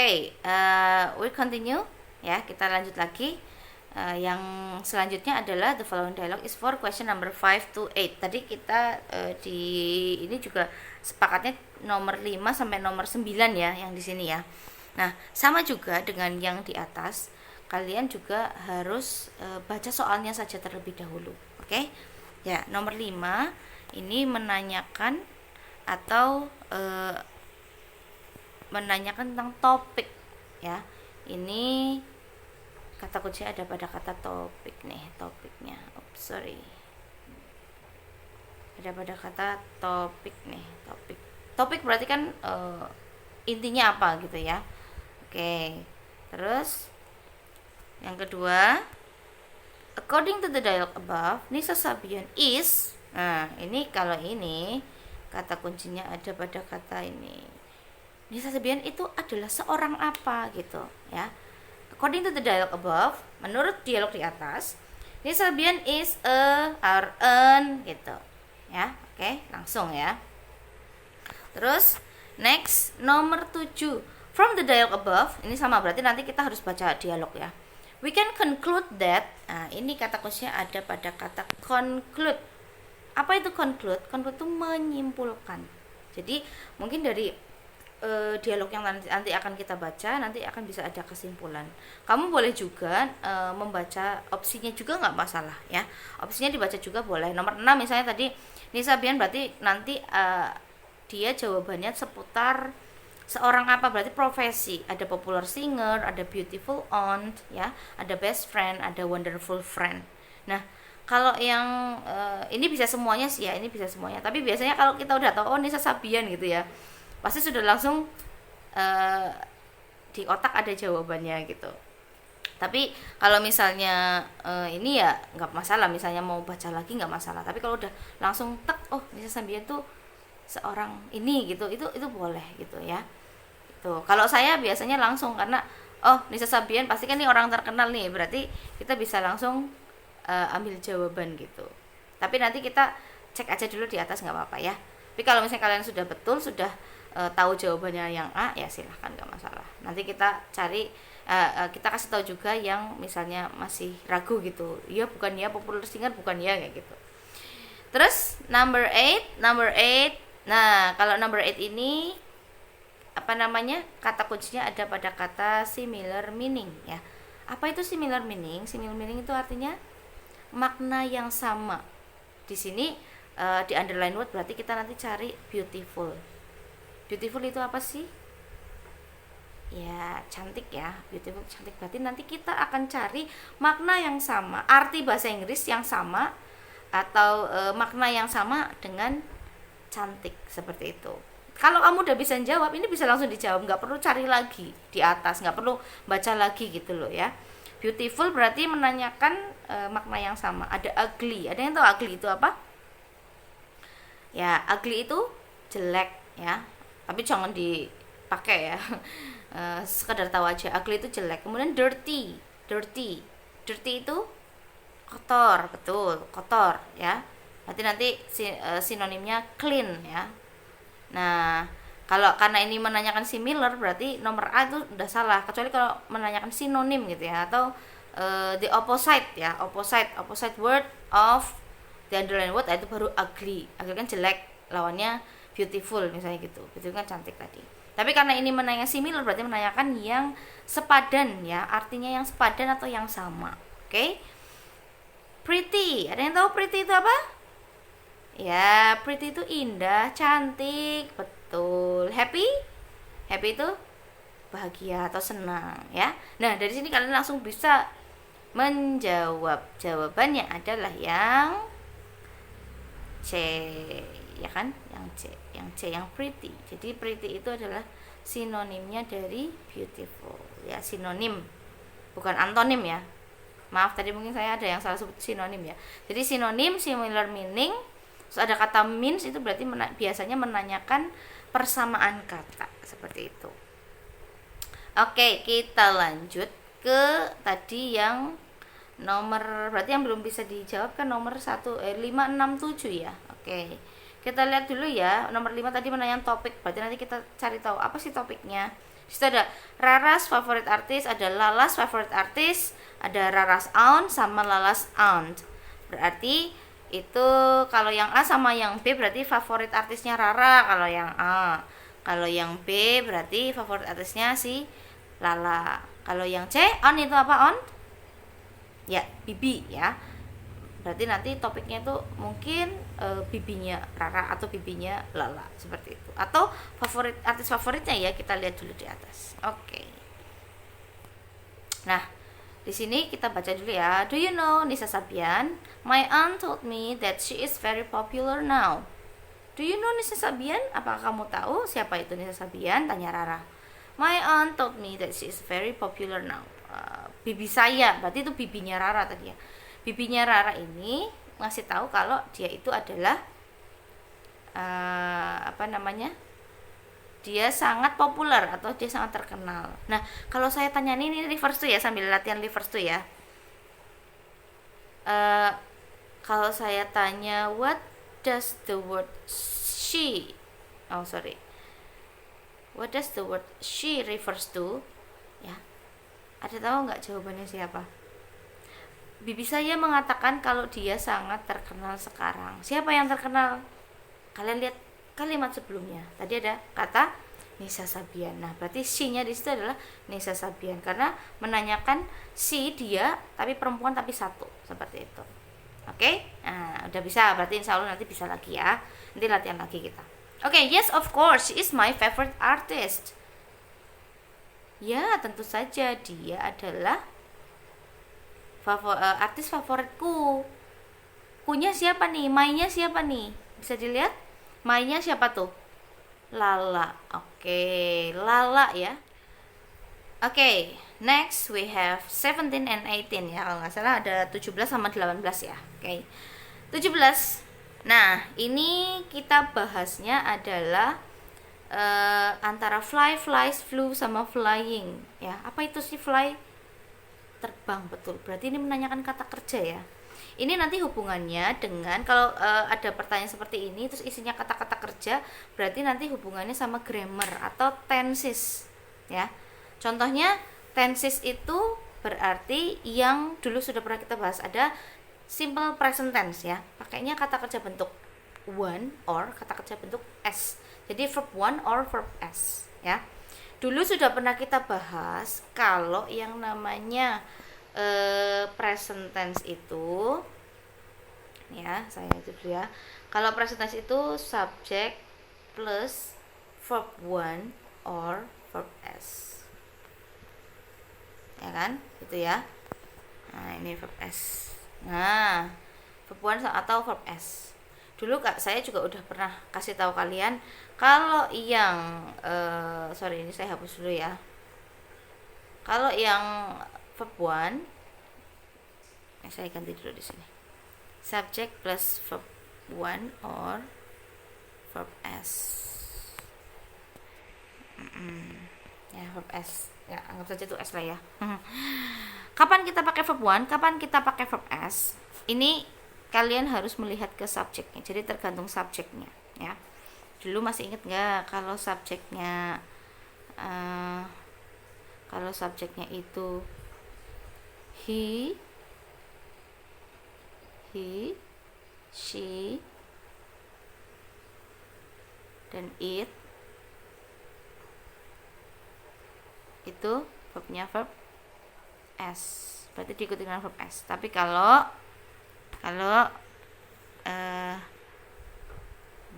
We continue ya, kita lanjut lagi. Yang selanjutnya adalah the following dialogue is for question number 5 to 8. Tadi kita di ini juga sepakatnya nomor 5 sampai nomor 9 ya, yang di sini ya. Nah, sama juga dengan yang di atas, kalian juga harus baca soalnya saja terlebih dahulu. Oke? Ya, nomor 5 ini menanyakan atau menanyakan tentang topik ya. Ini kata kunci ada pada kata topik nih, topiknya. Sorry. Ada pada kata topik nih, topik. Topik berarti kan intinya apa gitu ya. Oke. Terus yang kedua, according to the dialogue above, Nisa Sabian is. Nah, ini kalau ini kata kuncinya ada pada kata ini. Nisa Sabian itu adalah seorang apa gitu ya. According to the dialogue above, menurut dialog di atas, Nisa Sabian is a or an gitu ya. Oke, langsung ya. Terus next nomor 7, from the dialogue above, ini sama berarti nanti kita harus baca dialog ya. We can conclude that. Nah, ini kata kuncinya ada pada kata conclude. Apa itu conclude? Conclude itu menyimpulkan. Jadi mungkin dari dialog yang nanti akan kita baca, nanti akan bisa ada kesimpulan. Kamu boleh juga membaca opsinya juga nggak masalah ya. Opsinya dibaca juga boleh. Nomor 6 misalnya tadi Nisa Bian, berarti nanti dia jawabannya seputar seorang apa, berarti profesi. Ada popular singer, ada beautiful aunt ya, ada best friend, ada wonderful friend. Nah, kalau yang ini bisa semuanya sih ya, ini bisa semuanya. Tapi biasanya kalau kita udah tahu Nisa Sabian gitu ya, pasti sudah langsung di otak ada jawabannya gitu. Tapi kalau misalnya ini ya nggak masalah, misalnya mau baca lagi nggak masalah. Tapi kalau udah langsung tek, oh Nisa Sabian tuh seorang ini gitu, itu boleh gitu ya. Tuh, kalau saya biasanya langsung, karena oh Nisa Sabian pasti kan ini orang terkenal nih, berarti kita bisa langsung ambil jawaban gitu. Tapi nanti kita cek aja dulu di atas, nggak apa-apa ya. Tapi kalau misalnya kalian sudah betul, sudah tahu jawabannya yang A, ya silahkan, nggak masalah. Nanti kita cari, kita kasih tahu juga yang misalnya masih ragu gitu, ya bukan ya, popular singer bukan ya, kayak gitu. Terus number 8. Nah, kalau number 8 ini apa namanya, kata kuncinya ada pada kata similar meaning ya. Apa itu similar meaning? Similar meaning itu artinya makna yang sama. Di sini di underline word, berarti kita nanti cari beautiful. Beautiful itu apa sih? Ya, cantik ya. Beautiful, cantik. Berarti nanti kita akan cari makna yang sama, arti bahasa Inggris yang sama, atau makna yang sama dengan cantik, seperti itu. Kalau kamu udah bisa jawab, ini bisa langsung dijawab, nggak perlu cari lagi di atas, nggak perlu baca lagi gitu loh ya. Beautiful berarti menanyakan makna yang sama. Ada ugly. Ada yang tahu ugly itu apa? Ya, ugly itu jelek ya. Tapi jangan dipakai ya. Sekedar tahu aja, ugly itu jelek. Kemudian dirty itu kotor, betul, kotor ya. Berarti nanti sinonimnya clean ya. Nah, kalau karena ini menanyakan similar, berarti nomor A itu udah salah, kecuali kalau menanyakan sinonim gitu ya, atau the opposite ya, opposite word of the underlined word, itu baru ugly. Ugly kan jelek, lawannya beautiful misalnya gitu. Beautiful kan cantik tadi. Tapi karena ini menanyakan similar, berarti menanyakan yang sepadan ya, artinya yang sepadan atau yang sama. Oke? Pretty. Ada yang tahu pretty itu apa? Ya, pretty itu indah, cantik, betul. Happy? Happy itu bahagia atau senang ya. Nah, dari sini kalian langsung bisa menjawab. Jawabannya adalah yang C, ya kan? Yang C yang pretty. Jadi pretty itu adalah sinonimnya dari beautiful ya, sinonim, bukan antonim ya. Maaf, tadi mungkin saya ada yang salah sebut sinonim ya. Jadi sinonim, similar meaning. Terus ada kata means, itu berarti biasanya menanyakan persamaan kata, seperti itu. Oke, kita lanjut ke tadi yang nomor, berarti yang belum bisa dijawab kan nomor 5, 6, 7 ya. Oke, kita lihat dulu ya. Nomor 5 tadi menanyakan topik, berarti nanti kita cari tahu apa sih topiknya. Di situ ada Rara's favorite artist, ada Lala's favorite artist, ada Rara's aunt sama Lala's aunt. Berarti itu kalau yang A sama yang B berarti favorit artisnya Rara kalau yang A. Kalau yang B berarti favorit artisnya si Lala. Kalau yang C, aunt itu apa aunt? Ya, bibi ya. Berarti nanti topiknya itu mungkin bibinya Rara atau bibinya Lala seperti itu. Atau artis favoritnya ya, kita lihat dulu di atas. Oke. Nah, di sini kita baca dulu ya. Do you know Nisa Sabian? My aunt told me that she is very popular now. Do you know Nisa Sabian? Apakah kamu tahu siapa itu Nisa Sabian? Tanya Rara. My aunt told me that she is very popular now. Bibi saya, berarti itu bibinya Rara tadi ya. Bibinya Rara ini ngasih tahu kalau dia itu adalah dia sangat populer atau dia sangat terkenal. Nah, kalau saya tanya ini reverse tuh ya, sambil latihan reverse tuh ya. Kalau saya tanya what does the word what does the word she refers to, ya, ada tahu nggak jawabannya siapa? Bibi saya mengatakan kalau dia sangat terkenal sekarang. Siapa yang terkenal? Kalian lihat kalimat sebelumnya. Tadi ada kata Nisa Sabian. Nah, berarti she-nya di situ adalah Nisa Sabian karena menanyakan si dia tapi perempuan tapi satu, seperti itu. Oke? Nah, udah bisa. Berarti insya Allah nanti bisa lagi ya. Nanti latihan lagi kita. Oke, yes of course, she is my favorite artist. Ya, tentu saja dia adalah artis favoritku. Kunya siapa nih? Mainnya siapa nih? Bisa dilihat? Mainnya siapa tuh? Lala. Oke, Lala ya. Oke, next we have 17 and 18 ya. Kalau nggak salah ada 17 sama 18 ya. Oke. 17. Nah, ini kita bahasnya adalah antara fly, flies, flew sama flying ya. Apa itu sih fly? Terbang, betul. Berarti ini menanyakan kata kerja ya. Ini nanti hubungannya dengan kalau ada pertanyaan seperti ini terus isinya kata-kata kerja, berarti nanti hubungannya sama grammar atau tenses ya. Contohnya tenses itu berarti yang dulu sudah pernah kita bahas, ada simple present tense ya. Pakainya kata kerja bentuk one or kata kerja bentuk s. Jadi verb one or verb s ya. Dulu sudah pernah kita bahas kalau yang namanya present tense itu ya, saya itu ya. Kalau present tense itu subject plus verb one or verb s. Ya kan? Gitu ya. Nah, ini verb s. Nah, verb one atau verb s. Dulu saya juga udah pernah kasih tahu kalian kalau yang ini saya hapus dulu ya. Kalau yang verb one, saya ganti dulu di sini. Subject plus verb one or verb s. Ya, verb s. Ya, anggap saja itu s lah ya. Kapan kita pakai verb one? Kapan kita pakai verb s? Ini kalian harus melihat ke subjeknya. Jadi tergantung subjeknya ya. Dulu masih ingat nggak kalau subjeknya itu he, she, dan it, itu verbnya verb s, berarti diikuti dengan verb s. Tapi kalau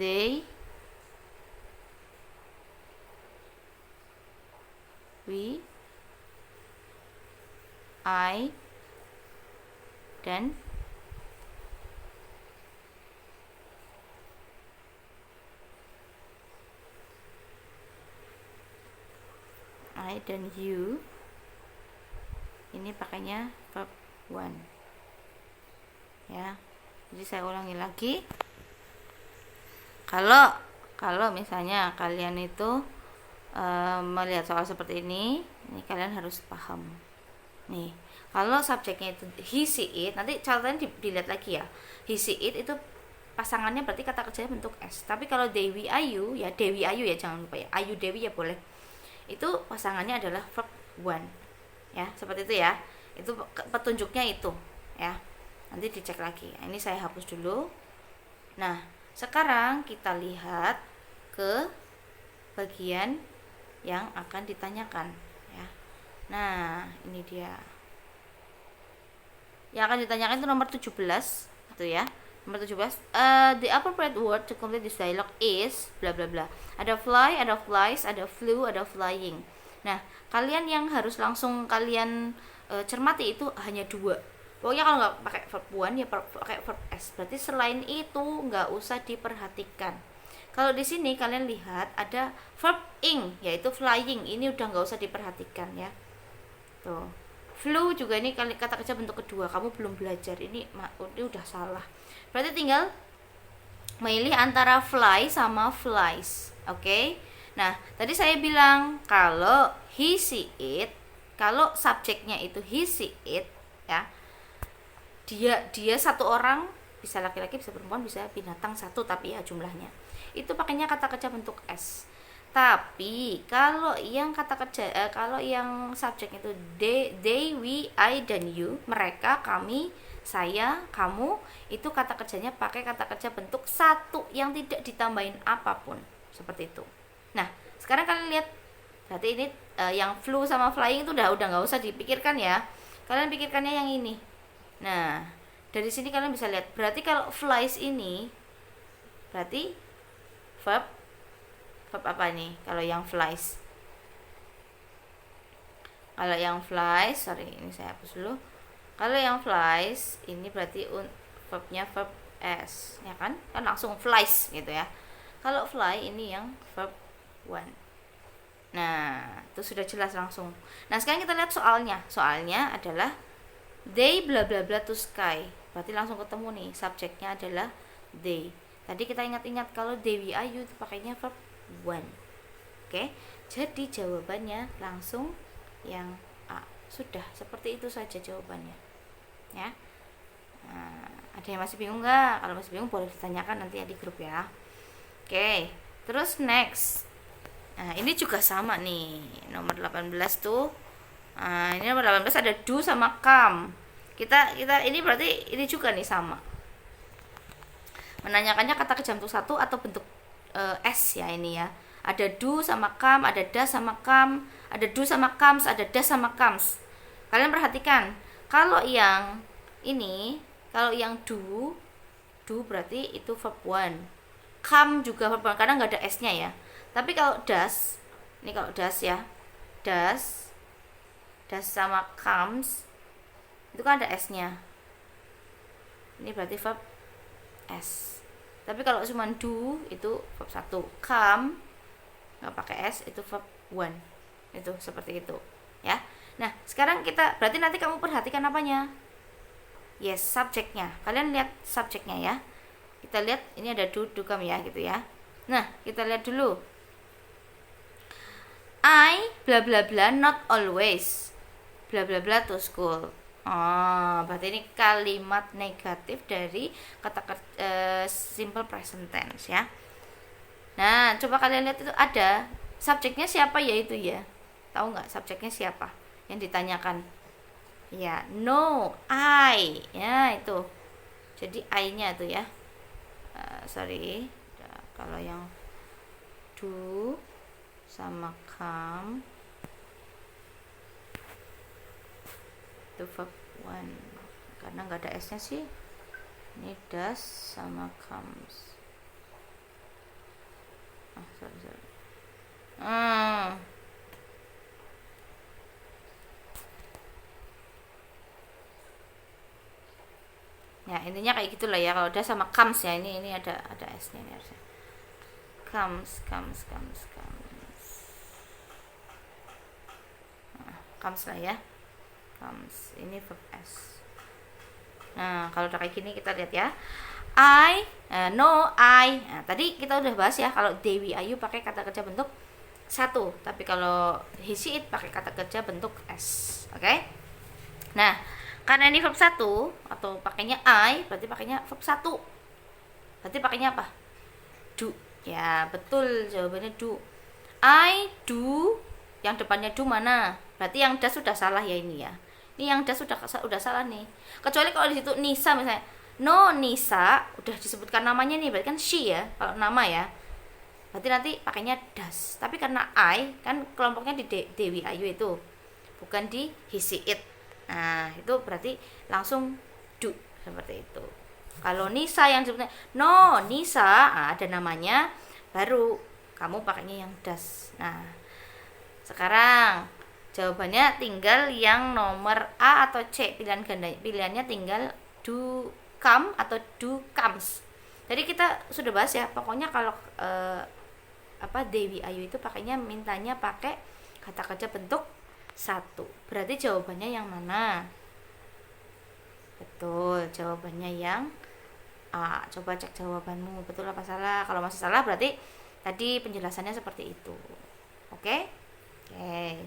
they, we, I, dan you, ini pakainya verb one ya. Jadi saya ulangi lagi. Kalau misalnya kalian itu melihat soal seperti ini kalian harus paham. Nih, kalau subjeknya itu he, she, it, nanti catatan dilihat lagi ya. He, she, it itu pasangannya berarti kata kerjanya bentuk s. Tapi kalau Dewi Ayu ya, Dewi Ayu ya, jangan lupa ya. Ayu Dewi ya boleh. itu pasangannya adalah verb one. Ya, seperti itu ya. Itu petunjuknya itu, ya. Nanti dicek lagi. Ini saya hapus dulu. Nah, sekarang kita lihat ke bagian yang akan ditanyakan, ya. Nah, ini dia. Yang akan ditanyakan itu nomor 17, gitu ya. Nomor 17, the appropriate word to complete this dialogue is bla bla bla. Ada fly, ada flies, ada flew, ada flying. Nah, kalian yang harus langsung kalian cermati itu hanya dua. Pokoknya kalau nggak pakai verb one ya pakai verb s. Berarti selain itu nggak usah diperhatikan. Kalau di sini kalian lihat ada verb ing, yaitu flying. Ini udah nggak usah diperhatikan ya. Tuh. Flew juga ini kata kerja bentuk kedua. Kamu belum belajar, ini udah salah. Berarti tinggal memilih antara fly sama flies. Oke. Nah, tadi saya bilang kalau he see it, kalau subjeknya itu he see it, ya. Dia satu orang, bisa laki-laki, bisa perempuan, bisa binatang satu, tapi ya jumlahnya. Itu pakainya kata kerja bentuk s. Tapi kalau yang kata kerja kalau yang subjek itu they, we, I dan you, mereka, kami, saya, kamu, itu kata kerjanya pakai kata kerja bentuk satu yang tidak ditambahin apapun, seperti itu. Nah, sekarang kalian lihat, berarti ini yang flew sama flying itu udah nggak usah dipikirkan ya. Kalian pikirkannya yang ini. Nah, dari sini kalian bisa lihat, berarti kalau flies ini berarti verb apa nih kalau yang flies? Kalau yang flies, sorry ini saya hapus dulu. Kalau yang flies ini berarti verbnya verb s, ya kan? Kan langsung flies gitu ya. Kalau fly ini yang verb one. Nah, itu sudah jelas langsung. Nah, sekarang kita lihat soalnya. Soalnya adalah they bla bla bla to sky. Berarti langsung ketemu nih, subjeknya adalah they. Tadi kita ingat-ingat kalau they, we, I, you itu pakainya verb one. Oke, jadi jawabannya langsung yang A. Sudah, seperti itu saja jawabannya, ya. Nah, ada yang masih bingung nggak? Kalau masih bingung boleh ditanyakan nanti ya di grup ya. Oke, terus next. Nah, ini juga sama nih, nomor 18 tuh. Nah, ini nomor 18 ada do sama come. Kita ini berarti ini juga nih sama. Menanyakannya kata kerja bentuk satu atau bentuk S ya ini ya. Ada do sama come, ada das sama come, ada do sama comes, ada das sama comes. Kalian perhatikan, kalau yang ini, kalau yang do berarti itu verb one. Come juga verb one karena nggak ada S-nya ya. Tapi kalau das, ini kalau das ya, das sama comes itu kan ada S-nya. Ini berarti verb S. Tapi kalau cuma do itu verb 1, come nggak pakai s itu verb one. Itu seperti itu ya. Nah, sekarang kita berarti nanti kamu perhatikan apanya? Yes, subjeknya. Kalian lihat subjeknya ya. Kita lihat ini ada do come ya gitu ya. Nah, kita lihat dulu. I bla bla bla not always bla bla bla to school. Oh, berarti ini kalimat negatif dari kata simple present tense ya. Nah, coba kalian lihat itu ada subjeknya siapa ya itu ya. Tahu nggak subjeknya siapa yang ditanyakan? Ya, no, I. Ya, itu. Jadi I-nya itu ya. Sorry. Kalau yang do sama come itu verb one karena nggak ada s-nya sih. Ini does sama comes. Sorry. Ya intinya kayak gitulah ya. Kalau does sama comes ya, ini ada s-nya ini harusnya. Comes. Comes lah ya. Comes ini verb s. Nah, kalau udah kayak gini kita lihat ya. I, no, I. Nah, tadi kita udah bahas ya kalau they, we, I, you pakai kata kerja bentuk satu, tapi kalau he, she, it pakai kata kerja bentuk s. Oke? Nah, karena ini verb 1 atau pakainya I, berarti pakainya verb 1. Berarti pakainya apa? Do. Ya, betul jawabannya do. I do yang depannya do mana? Berarti yang das sudah salah ya ini ya. Ini yang das sudah salah nih. Kecuali kalau di situ Nisa misalnya, no Nisa udah disebutkan namanya nih, berarti kan she ya kalau nama ya. Berarti nanti pakainya das. Tapi karena I kan kelompoknya di Dewi Ayu itu, bukan di he she it. Nah, itu berarti langsung do seperti itu. Kalau Nisa yang disebutnya no Nisa, ada namanya, baru kamu pakainya yang das. Nah, sekarang jawabannya tinggal yang nomor A atau C, pilihan ganda. Pilihannya tinggal do come atau do comes. Jadi kita sudah bahas ya, pokoknya kalau Dewi Ayu itu pakainya, mintanya pakai kata kerja bentuk satu. Berarti jawabannya yang mana? Betul, jawabannya yang A. Coba cek jawabanmu, betul apa salah. Kalau masih salah berarti tadi penjelasannya seperti itu. Oke? Oke.